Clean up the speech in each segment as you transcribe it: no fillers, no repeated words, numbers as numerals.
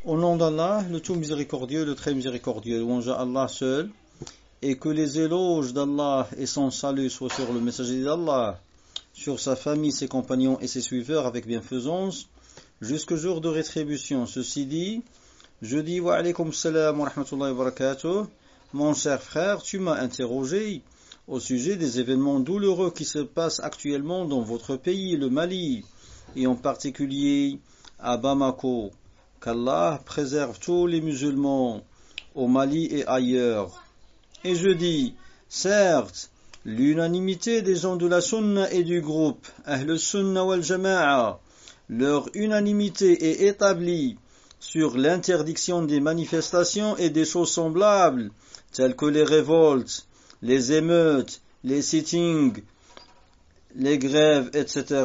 Au nom d'Allah, le tout miséricordieux, le très miséricordieux, louange à Allah seul, et que les éloges d'Allah et son salut soient sur le messager d'Allah, sur sa famille, ses compagnons et ses suiveurs avec bienfaisance, jusqu'au jour de rétribution. Ceci dit, je dis wa alaykum salam wa rahmatullahi wa barakatuh. Mon cher frère, tu m'as interrogé au sujet des événements douloureux qui se passent actuellement dans votre pays, le Mali, et en particulier à Bamako. Qu'Allah préserve tous les musulmans au Mali et ailleurs. Et je dis, certes, l'unanimité des gens de la Sunna et du groupe Ahl Sunna wal Jama'a, leur unanimité est établie sur l'interdiction des manifestations et des choses semblables, telles que les révoltes, les émeutes, les sittings, les grèves, etc.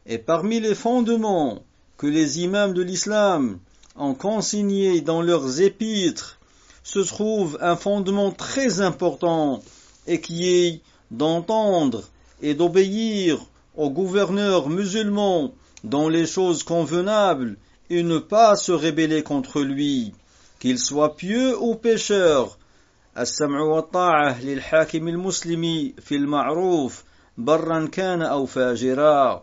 Et parmi les fondements que les imams de l'islam ont consignés dans leurs épîtres se trouve un fondement très important et qui est d'entendre et d'obéir aux gouverneurs musulmans dans les choses convenables et ne pas se rebeller contre lui, qu'il soit pieux ou pécheur. السمع والطاعة للحاكم المسلم في المعروف برا كان أو فاجرا.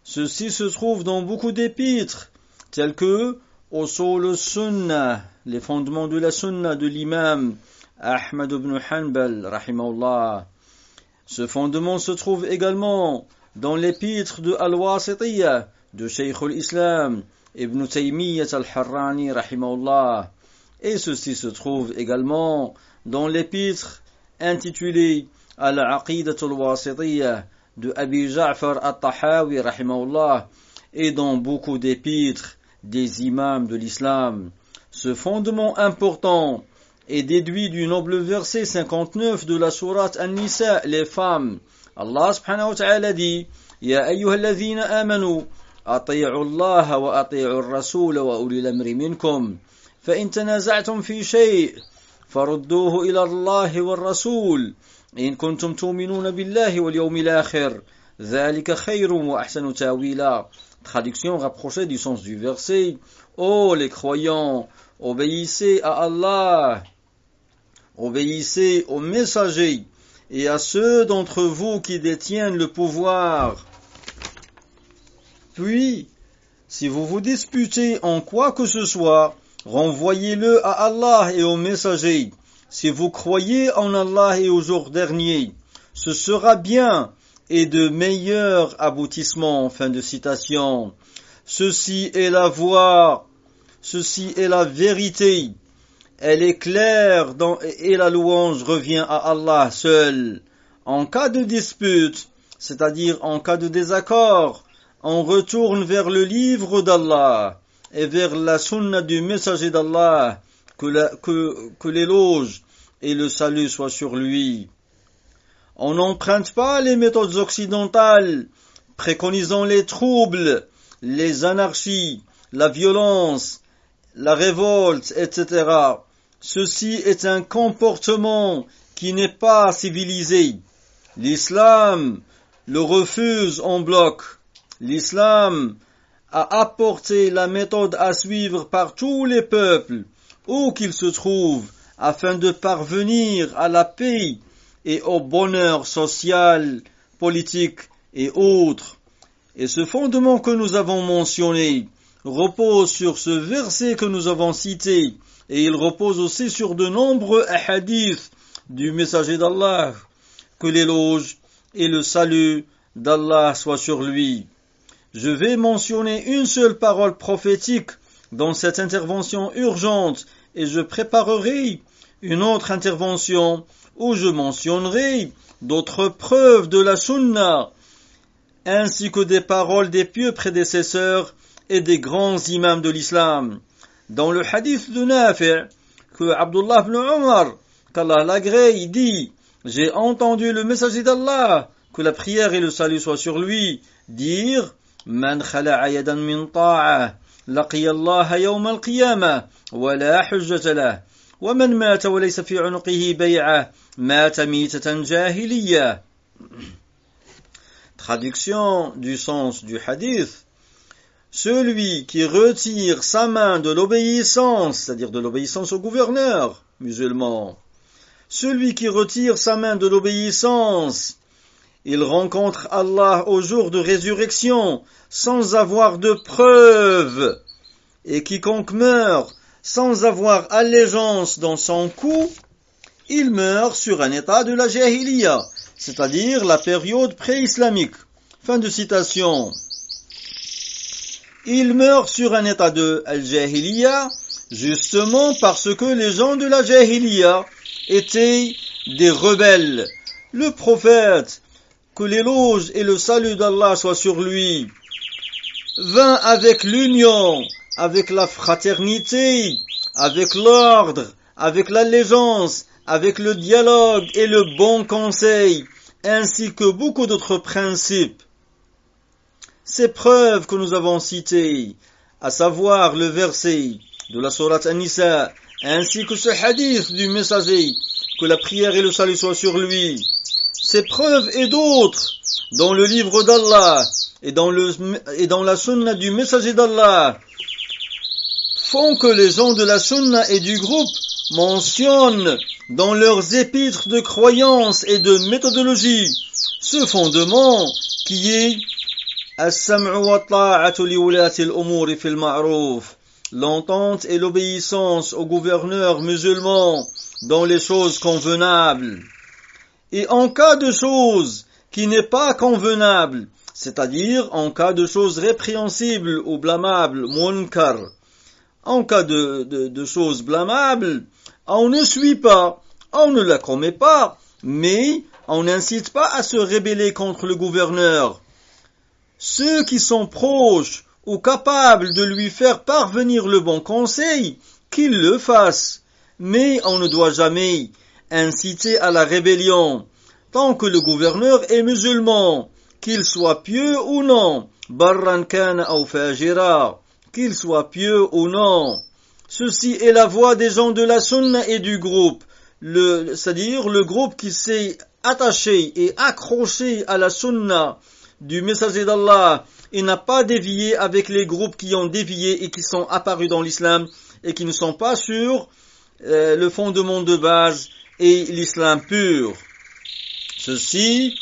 Ceci se trouve dans beaucoup d'épîtres, tels que Usul Sunnah, les fondements de la Sunna de l'imam Ahmad ibn Hanbal, rahimahullah. Ce fondement se trouve également dans l'épître de Al-Wasitiyya de Shaykh al-Islam Ibn Taymiyyah al-Harrani, rahimahullah. Et ceci se trouve également dans l'épître intitulée Al-Aqidat al-Wasitiyya de Abi Ja'far al-Tahawi, rahimahullah, et dans beaucoup d'épîtres des imams de l'islam. Ce fondement important est déduit du noble verset 59 de la sourate An-Nisa, les femmes. Allah subhanahu wa ta'ala dit, Ya ayyuhalladhina amanu, ati'u Allah wa ati'u ar-rasul wa ulil amri minkum, fa in tanaza'tum fi shay' farudduhu ila Allah wa ar-rasul. إن كنتم تؤمنون بالله واليوم الآخر ذلك خير وأحسن تأويلا. Traduction rapprochée du sens du verset. Ô les croyants, obéissez à Allah, obéissez aux messagers et à ceux d'entre vous qui détiennent le pouvoir. Puis, si vous vous disputez en quoi que ce soit, renvoyez-le à Allah et aux messagers. Si vous croyez en Allah et au jour dernier, ce sera bien et de meilleurs aboutissements. Fin de citation. Ceci est la voie, ceci est la vérité. Elle est claire et la louange revient à Allah seul. En cas de dispute, c'est-à-dire en cas de désaccord, on retourne vers le livre d'Allah et vers la sunna du messager d'Allah, que l'éloge et le salut soient sur lui. On n'emprunte pas les méthodes occidentales, préconisant les troubles, les anarchies, la violence, la révolte, etc. Ceci est un comportement qui n'est pas civilisé. L'islam le refuse en bloc. L'islam a apporté la méthode à suivre par tous les peuples, où qu'ils se trouvent, afin de parvenir à la paix et au bonheur social, politique et autres. Et ce fondement que nous avons mentionné repose sur ce verset que nous avons cité, et il repose aussi sur de nombreux hadiths du messager d'Allah, que l'éloge et le salut d'Allah soient sur lui. Je vais mentionner une seule parole prophétique dans cette intervention urgente, et je préparerai une autre intervention où je mentionnerai d'autres preuves de la sunna, ainsi que des paroles des pieux prédécesseurs et des grands imams de l'islam. Dans le hadith de Nafi', que Abdullah ibn Umar, qu'Allah l'agrée, dit, j'ai entendu le messager d'Allah, que la prière et le salut soient sur lui, dire, Man khala'a yadan min ta'ah, laqiya Allah yawm al-qiyamah, wa la hujjata lah. ومن مات وليس في عنقه بيعة مات ميتة جاهلية. Traduction du sens du hadith. celui qui retire sa main de l'obéissance, c'est-à-dire de l'obéissance au gouverneur musulman, celui qui retire sa main de l'obéissance, il rencontre Allah au jour de résurrection sans avoir de preuves, et quiconque meurt sans avoir allégeance dans son cou, il meurt sur un état de la jahiliya, c'est-à-dire la période pré-islamique. Fin de citation. Il meurt sur un état de al-jahiliya, justement parce que les gens de la jahiliya étaient des rebelles. Le prophète, que l'éloge et le salut d'Allah soient sur lui, vint avec l'union, avec la fraternité, avec l'ordre, avec l'allégeance, avec le dialogue et le bon conseil, ainsi que beaucoup d'autres principes. Ces preuves que nous avons citées, à savoir le verset de la sourate An-Nisa, ainsi que ce hadith du messager, que la prière et le salut soient sur lui, ces preuves et d'autres, dans le livre d'Allah et dans la sunna du messager d'Allah, font que les gens de la sunna et du groupe mentionnent dans leurs épîtres de croyance et de méthodologie ce fondement qui est as-sam'u wa ta'atu li wulati al-umuri fil ma'ruf, l'entente et l'obéissance aux gouverneurs musulmans dans les choses convenables. Et en cas de choses qui n'est pas convenable, c'est-à-dire en cas de choses répréhensibles ou blâmables, munkar, en cas de choses blâmables, on ne suit pas, on ne la commet pas, mais on n'incite pas à se rebeller contre le gouverneur. Ceux qui sont proches ou capables de lui faire parvenir le bon conseil, qu'ils le fassent, mais on ne doit jamais inciter à la rébellion, tant que le gouverneur est musulman, qu'il soit pieux ou non, barran kana ou fajira, qu'il soit pieux ou non. Ceci est la voix des gens de la sunna et du groupe, c'est-à-dire le groupe qui s'est attaché et accroché à la sunna du messager d'Allah et n'a pas dévié avec les groupes qui ont dévié et qui sont apparus dans l'islam et qui ne sont pas sur le fondement de base et l'islam pur. Ceci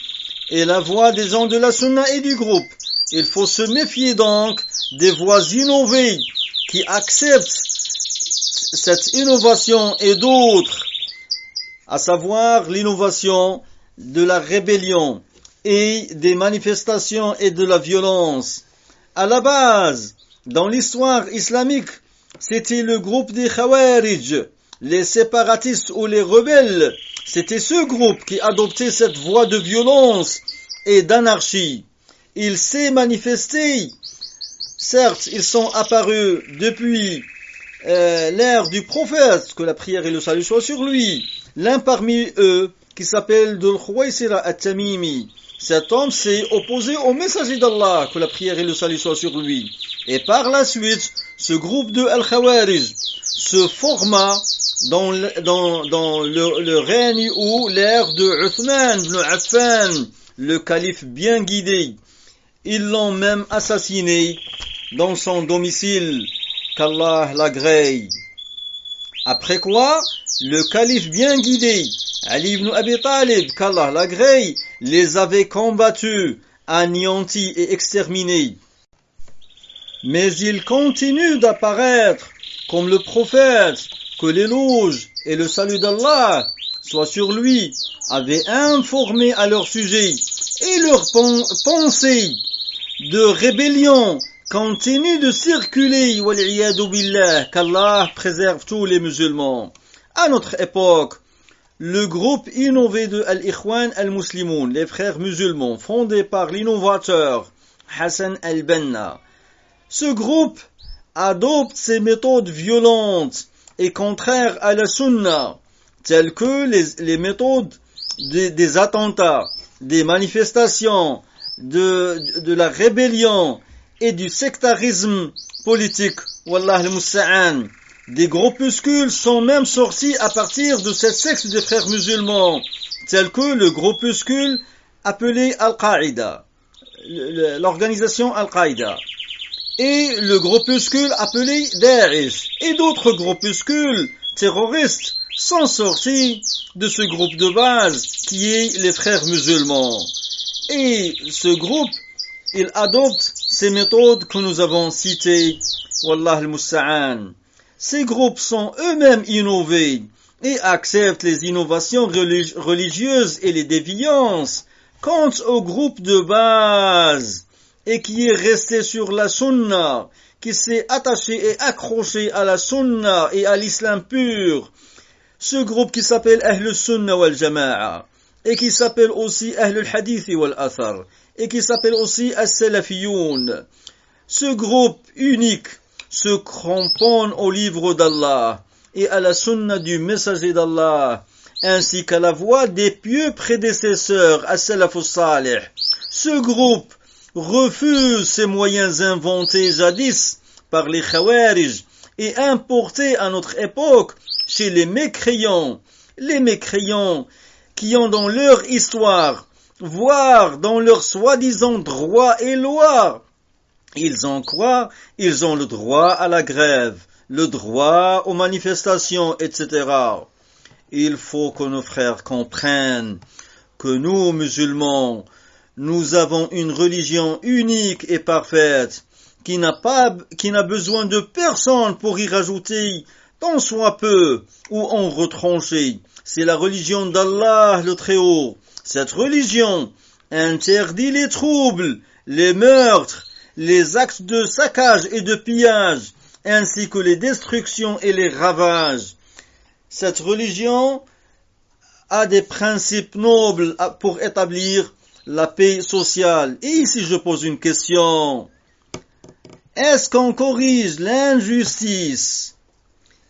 est la voix des gens de la sunna et du groupe. Il faut se méfier donc des voix innovées qui acceptent cette innovation et d'autres, à savoir l'innovation de la rébellion et des manifestations et de la violence. À la base, dans l'histoire islamique, c'était le groupe des Khawarij, les séparatistes ou les rebelles. C'était ce groupe qui adoptait cette voie de violence et d'anarchie. Il s'est manifesté. Certes, ils sont apparus depuis l'ère du prophète, que la prière et le salut soient sur lui. L'un parmi eux, qui s'appelle Dhul Khuwaysira at-Tamimi, cet homme s'est opposé au messager d'Allah, que la prière et le salut soient sur lui. Et par la suite, ce groupe de Al-Khawarij se forma dans le règne ou l'ère de Uthman ibn Affan, le calife bien guidé. Ils l'ont même assassiné dans son domicile, qu'Allah l'agrée. Après quoi, le calife bien guidé, Ali ibn Abi Talib, qu'Allah l'agrée, les avait combattus, anéantis et exterminés. Mais il continue d'apparaître comme le prophète, que l'éloge et le salut d'Allah soient sur lui, avaient informé à leur sujet, et leur pensée de rébellion continue de circuler, wal'iyadu billah, qu'Allah préserve tous les musulmans. À notre époque, le groupe innové de Al-Ikhwan al-Muslimun, les frères musulmans, fondé par l'innovateur Hassan al-Banna, ce groupe adopte ces méthodes violentes et contraires à la sunna, telles que les méthodes des attentats, des manifestations, de la rébellion et du sectarisme politique. Wallah al-Musta'an. Des groupuscules sont même sortis à partir de cette secte des frères musulmans, tels que le groupuscule appelé Al-Qaïda, l'organisation Al-Qaïda. et le groupuscule appelé Daesh, et d'autres groupuscules terroristes sont sortis de ce groupe de base qui est les frères musulmans. Et ce groupe, il adopte ces méthodes que nous avons citées. Wallah al-Musta'an. Ces groupes sont eux-mêmes innovés et acceptent les innovations religieuses et les déviances. Quant au groupe de base, et qui est resté sur la sunna, qui s'est attaché et accroché à la sunna et à l'islam pur, ce groupe qui s'appelle Ahl Sunna wal Jama'a, et qui s'appelle aussi Ahl al-Hadith wal Athar, et qui s'appelle aussi As-Salafiyoun, ce groupe unique se cramponne au livre d'Allah et à la sunna du messager d'Allah, ainsi qu'à la voie des pieux prédécesseurs, As-Salafus Salih. Ce groupe refuse ces moyens inventés jadis par les Khawarij et importés à notre époque chez les mécréants qui ont dans leur histoire, voire dans leur soi-disant droit et loi, ils ont quoi? Ils ont le droit à la grève, le droit aux manifestations, etc. Il faut que nos frères comprennent que nous, musulmans, nous avons une religion unique et parfaite, qui n'a besoin de personne pour y rajouter tant soit peu ou en retrancher. C'est la religion d'Allah le Très-Haut. Cette religion interdit les troubles, les meurtres, les actes de saccage et de pillage, ainsi que les destructions et les ravages. Cette religion a des principes nobles pour établir la paix sociale. Et ici je pose une question. Est-ce qu'on corrige l'injustice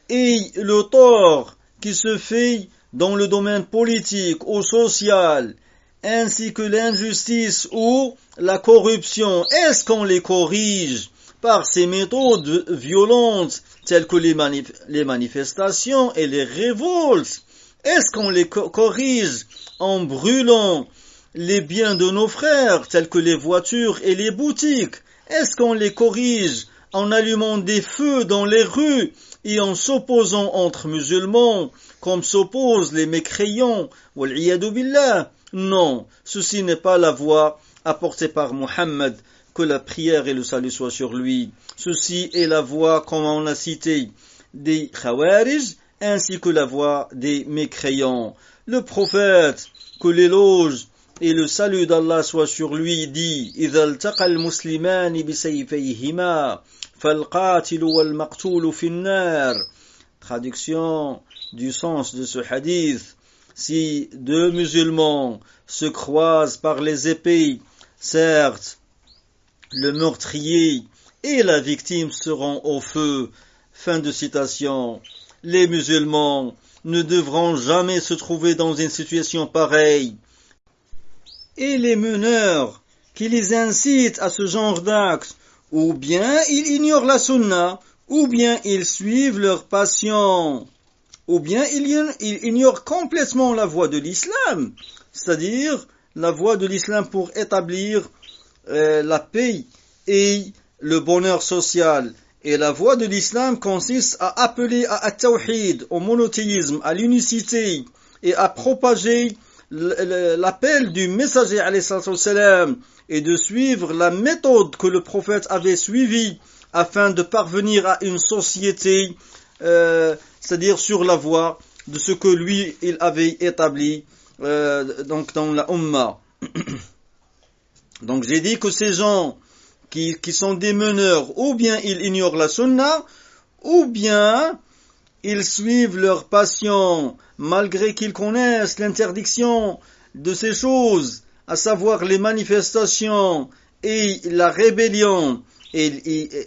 et le tort qui se fait dans le domaine politique ou social, ainsi que l'injustice ou la corruption? Est-ce qu'on les corrige par ces méthodes violentes telles que les manifestations et les révoltes? Est-ce qu'on les corrige en brûlant les biens de nos frères tels que les voitures et les boutiques? Est-ce qu'on les corrige en allumant des feux dans les rues et en s'opposant entre musulmans comme s'opposent les mécréants? Wal-iyadu billah. Non, ceci n'est pas la voie apportée par Muhammad, que la prière et le salut soient sur lui. Ceci est la voie, comme on a cité, des Khawarij, ainsi que la voie des mécréants. Le prophète, que l'éloge et le salut d'Allah soit sur lui, dit إِذَا الْتَقَى الْمُسْلِمَانِ بِسَيْفَيْهِمَا فَالْقَاتِلُ وَالْمَقْتُولُ فِي النَّارِ. Traduction du sens de ce hadith. Si deux musulmans se croisent par les épées, certes, le meurtrier et la victime seront au feu. Fin de citation. Les musulmans ne devront jamais se trouver dans une situation pareille. Et les meneurs qui les incitent à ce genre d'actes, ou bien ils ignorent la sunna, ou bien ils suivent leur passion, ou bien ils ignorent complètement la voie de l'islam, c'est-à-dire la voie de l'islam pour établir la paix et le bonheur social. Et la voie de l'islam consiste à appeler à at-tawhid, au monothéisme, à l'unicité, et à propager l'appel du messager alayhi salatu wassalam, et de suivre la méthode que le prophète avait suivie afin de parvenir à une société, c'est-à-dire sur la voie de ce que lui il avait établi donc dans la Ummah. Donc j'ai dit que ces gens qui sont des meneurs, ou bien ils ignorent la sunna, ou bien ils suivent leur passion, malgré qu'ils connaissent l'interdiction de ces choses, à savoir les manifestations et la rébellion, et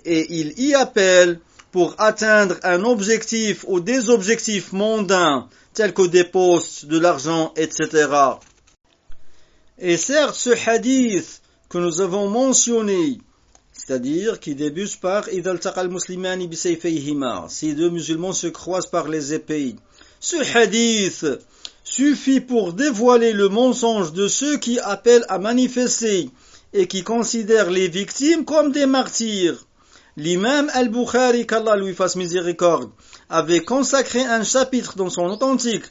ils y appellent pour atteindre un objectif ou des objectifs mondains, tels que des postes, de l'argent, etc. Et certes, ce hadith que nous avons mentionné, c'est-à-dire qui débute par إِذَا الْتَقَى الْمُسْلِمَانِ بِسَيْفَيْهِمَا, si deux musulmans se croisent par les épées. Ce hadith suffit pour dévoiler le mensonge de ceux qui appellent à manifester et qui considèrent les victimes comme des martyrs. l'imam al-Bukhari, qu'Allah lui fasse miséricorde, avait consacré un chapitre dans son authentique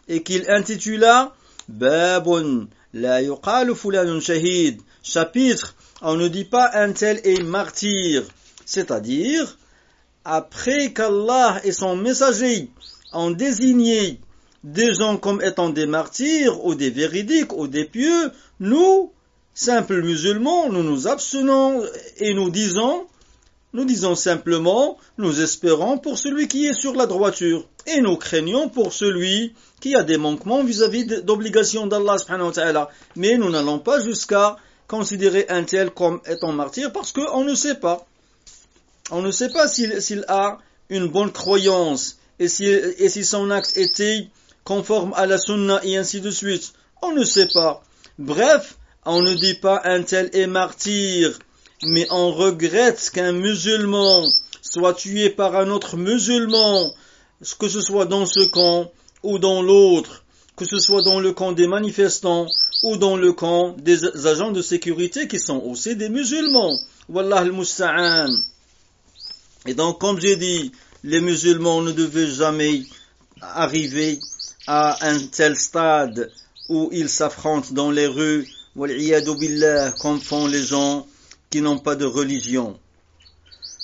et qu'il intitula Babun la yuqalu fulanun shahid, chapitre, on ne dit pas un tel est martyr, c'est-à-dire après qu'Allah et son messager ont désigné des gens comme étant des martyrs ou des véridiques ou des pieux, nous, simples musulmans, nous nous abstenons et nous disons simplement, nous espérons pour celui qui est sur la droiture et nous craignons pour celui qui a des manquements vis-à-vis d'obligations d'Allah subhanahu wa ta'ala. Mais nous n'allons pas jusqu'à considérer un tel comme étant martyr parce qu'on ne sait pas. On ne sait pas s'il a une bonne croyance et si son acte était conforme à la sunna et ainsi de suite. On ne sait pas. Bref, on ne dit pas un tel est martyr, mais on regrette qu'un musulman soit tué par un autre musulman, que ce soit dans ce camp ou dans l'autre, que ce soit dans le camp des manifestants ou dans le camp des agents de sécurité qui sont aussi des musulmans. Wallah al-musta'an. Et donc, comme j'ai dit, les musulmans ne devaient jamais arriver à un tel stade où ils s'affrontent dans les rues, wal'iyadu billah, comme font les gens qui n'ont pas de religion.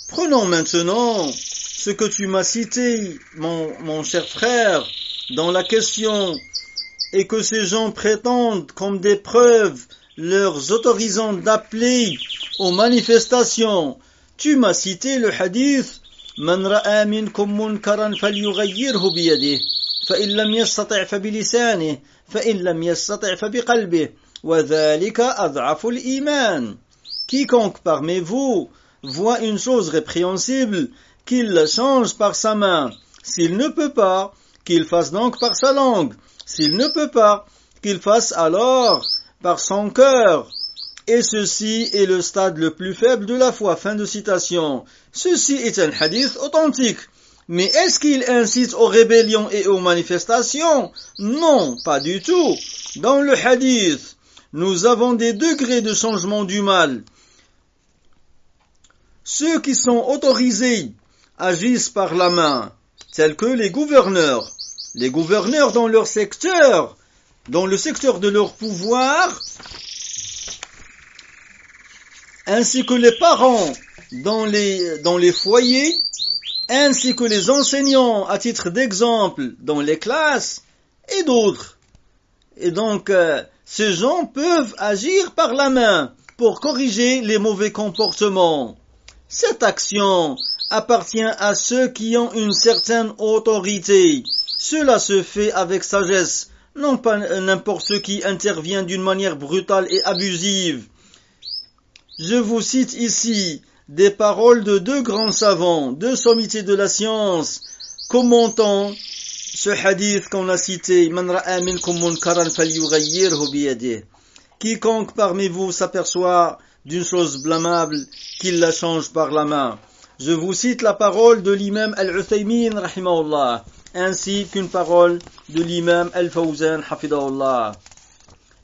Prenons maintenant ce que tu m'as cité, mon cher frère, dans la question, et que ces gens prétendent comme des preuves leurs autorisant d'appeler aux manifestations. Tu m'as cité le hadith Man ra'a minkum munkaran falyughayyirhu biyadihi fa in lam yastati' fa bilisanihi fa in lam yastati' fa biqalbihi wa dhalika ad'afu al-iman. Quiconque parmi vous voit une chose répréhensible, qu'il la change par sa main. S'il ne peut pas, qu'il fasse donc par sa langue. S'il ne peut pas, qu'il fasse alors par son cœur. Et ceci est le stade le plus faible de la foi. Fin de citation. Ceci est un hadith authentique. Mais est-ce qu'il incite aux rébellions et aux manifestations? Non, pas du tout. Dans le hadith, nous avons des degrés de changement du mal. Ceux qui sont autorisés agissent par la main, tels que les gouverneurs. Les gouverneurs dans leur secteur, dans le secteur de leur pouvoir, ainsi que les parents dans les foyers, ainsi que les enseignants à titre d'exemple dans les classes et d'autres. Et donc, ces gens peuvent agir par la main pour corriger les mauvais comportements. Cette action appartient à ceux qui ont une certaine autorité. Cela se fait avec sagesse, non pas n'importe qui intervient d'une manière brutale et abusive. Je vous cite ici des paroles de deux grands savants, deux sommités de la science, commentant ce hadith qu'on a cité, Man ra'a minkum munkaran falyughayyirhu biyadihi. Quiconque parmi vous s'aperçoit d'une chose blâmable, qu'il la change par la main. Je vous cite la parole de l'imam al-Uthaymin, rahimahullah, ainsi qu'une parole de l'imam al-Fawzan, hafidahullah.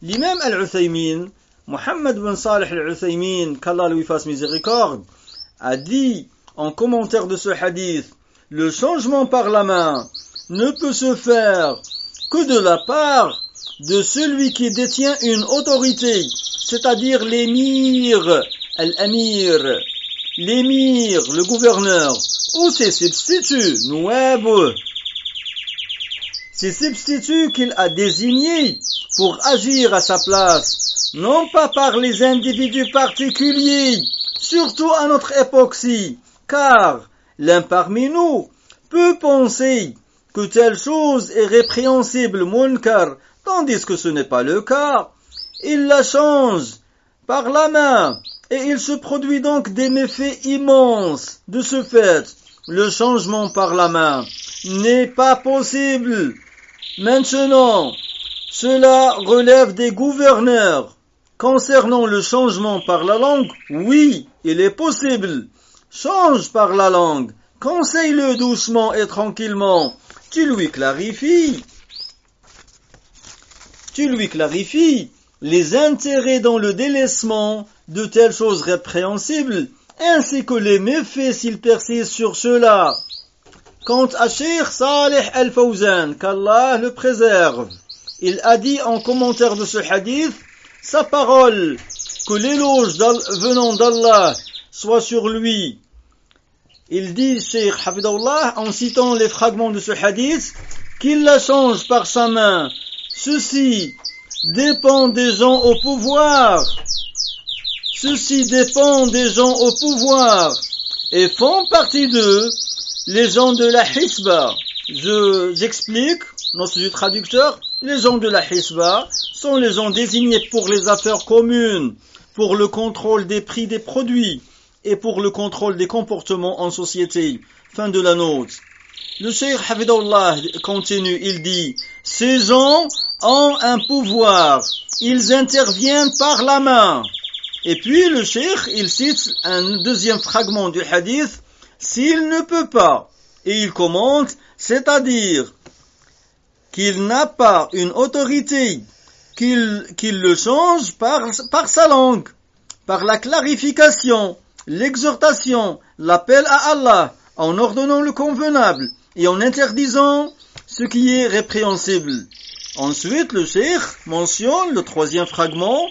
L'imam al-Uthaymin, Mohammed bin Salih al-Uthaymin, qu'Allah lui fasse miséricorde, a dit en commentaire de ce hadith, le changement par la main ne peut se faire que de la part de celui qui détient une autorité, c'est-à-dire l'émir, al-amir, l'émir, le gouverneur, ou ses substituts, nouab, ses substituts qu'il a désignés pour agir à sa place, non pas par les individus particuliers, surtout à notre époque-ci, car l'un parmi nous peut penser que telle chose est répréhensible, munkar, tandis que ce n'est pas le cas. Il la change par la main, et il se produit donc des méfaits immenses. De ce fait, le changement par la main n'est pas possible. Maintenant, cela relève des gouverneurs. Concernant le changement par la langue, oui, il est possible. Change par la langue, conseille-le doucement et tranquillement. Tu lui clarifies les intérêts dans le délaissement de telles choses répréhensibles ainsi que les méfaits s'ils persistent sur cela. Quant à Cheikh Salih Al-Fawzan, qu'Allah le préserve, il a dit en commentaire de ce hadith, sa parole, que l'éloge venant d'Allah soit sur lui. Il dit, Cheikh Hafidahullah, en citant les fragments de ce hadith, qu'il la change par sa main. Ceci dépend des gens au pouvoir. Ceci dépend des gens au pouvoir. Et font partie d'eux les gens de la Hisba. J'explique, non c'est du traducteur, les gens de la Hisba sont les gens désignés pour les affaires communes, pour le contrôle des prix des produits et pour le contrôle des comportements en société. Fin de la note. Le Cheikh Hafidahullah continue, il dit, ces gens ont un pouvoir, ils interviennent par la main. Et puis le Cheikh, il cite un deuxième fragment du hadith, s'il ne peut pas, et il commente, c'est-à-dire qu'il n'a pas une autorité, qu'il le change par sa langue, par la clarification, l'exhortation, l'appel à Allah, en ordonnant le convenable et en interdisant ce qui est répréhensible. Ensuite, le cheikh mentionne le troisième fragment,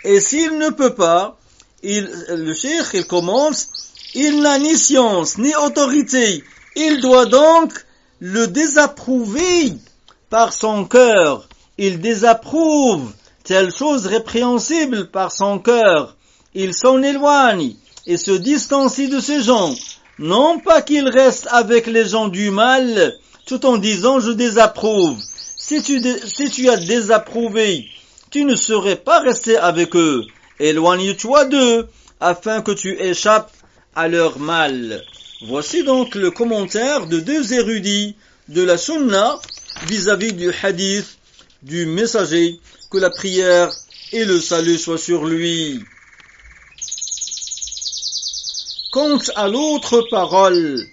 et s'il ne peut pas, le cheikh, il commence, il n'a ni science, ni autorité, il doit donc le désapprouver par son cœur. Il désapprouve telle chose répréhensible par son cœur. Il s'en éloigne et se distancie de ces gens. Non pas qu'il reste avec les gens du mal, tout en disant je désapprouve. Si tu as désapprouvé, tu ne serais pas resté avec eux. Éloigne-toi d'eux, afin que tu échappes à leur mal. Voici donc le commentaire de deux érudits de la Sunna vis-à-vis du hadith du messager, que la prière et le salut soient sur lui. Quant à l'autre parole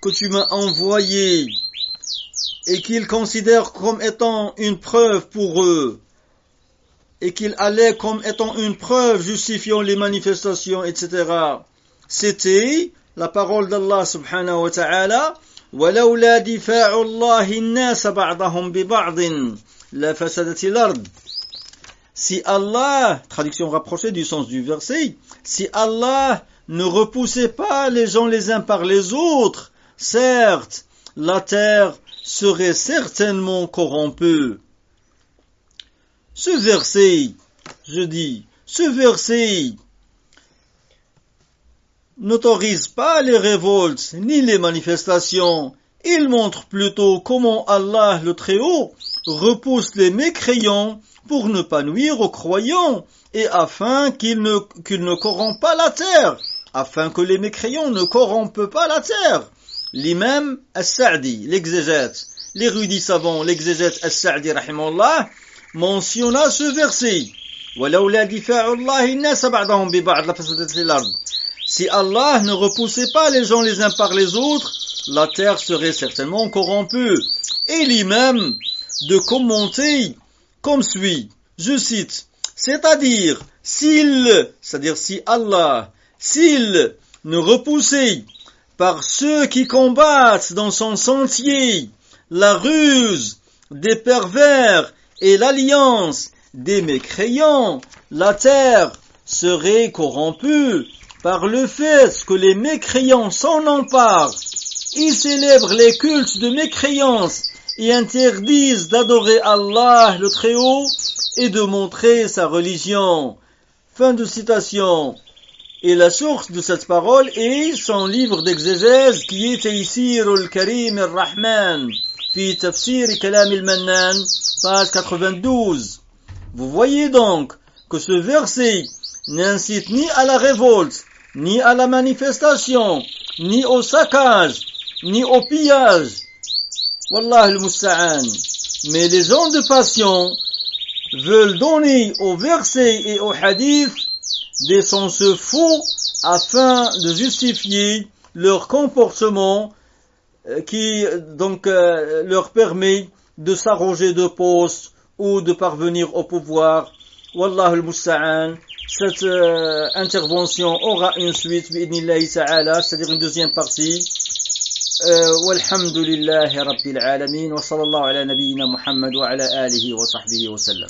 que tu m'as envoyée et qu'ils considèrent comme étant une preuve pour eux, et qu'ils allaient comme étant une preuve justifiant les manifestations, etc., c'était la parole d'Allah subhanahu wa ta'ala, وَلَوْلَا دِفَاعُ اللَّهِ النَّاسَ بَعْضَهُمْ بِبَعْضٍ لَفَسَدَتِ الْأَرْضِ. Si Allah, traduction rapprochée du sens du verset, si Allah ne repoussait pas les gens les uns par les autres, certes, la terre serait certainement corrompue. Ce verset n'autorise pas les révoltes ni les manifestations. Il montre plutôt comment Allah le Très-Haut repousse les mécréants pour ne pas nuire aux croyants et afin qu'ils ne corrompent pas la terre, afin que les mécréants ne corrompent pas la terre. L'imam As-Sa'di, l'exégète, l'érudit savant, l'exégète As-Sa'di rahimahullah, mentionna ce verset. وَلَوْلَا دِفَاعُ اللَّهِ النَّاسَ بَعْضَهُمْ بِبَعْضٍ لَفَسَدَتِ الْأَرْضِ. Si Allah ne repoussait pas les gens les uns par les autres, la terre serait certainement corrompue. Et l'imam de commenter comme suit, je cite, c'est-à-dire si Allah, s'il ne repoussait par ceux qui combattent dans son sentier la ruse des pervers et l'alliance des mécréants, la terre serait corrompue par le fait que les mécréants s'en emparent. Ils célèbrent les cultes de mécréance et interdisent d'adorer Allah le Très-Haut et de montrer sa religion. Fin de citation. Et la source de cette parole est son livre d'exégèse qui est Taysir al-Karim al-Rahman, fi Tafsir Kalam al-Mannan, page 92. Vous voyez donc que ce verset n'incite ni à la révolte, ni à la manifestation, ni au saccage, ni au pillage. Wallah al-Musta'an. Mais les gens de passion veulent donner au verset et au hadith des sens faux afin de justifier leur comportement qui donc leur permet de s'arroger de postes ou de parvenir au pouvoir. Wallah al-Musta'an. cette intervention aura une suite, bi'idnillahi ta'ala, c'est-à-dire une deuxième partie. Walhamdulillahi rabbil alamin, wa sallallahu ala nabiyyina Muhammad wa ala alihi wa sahbihi wa sallam.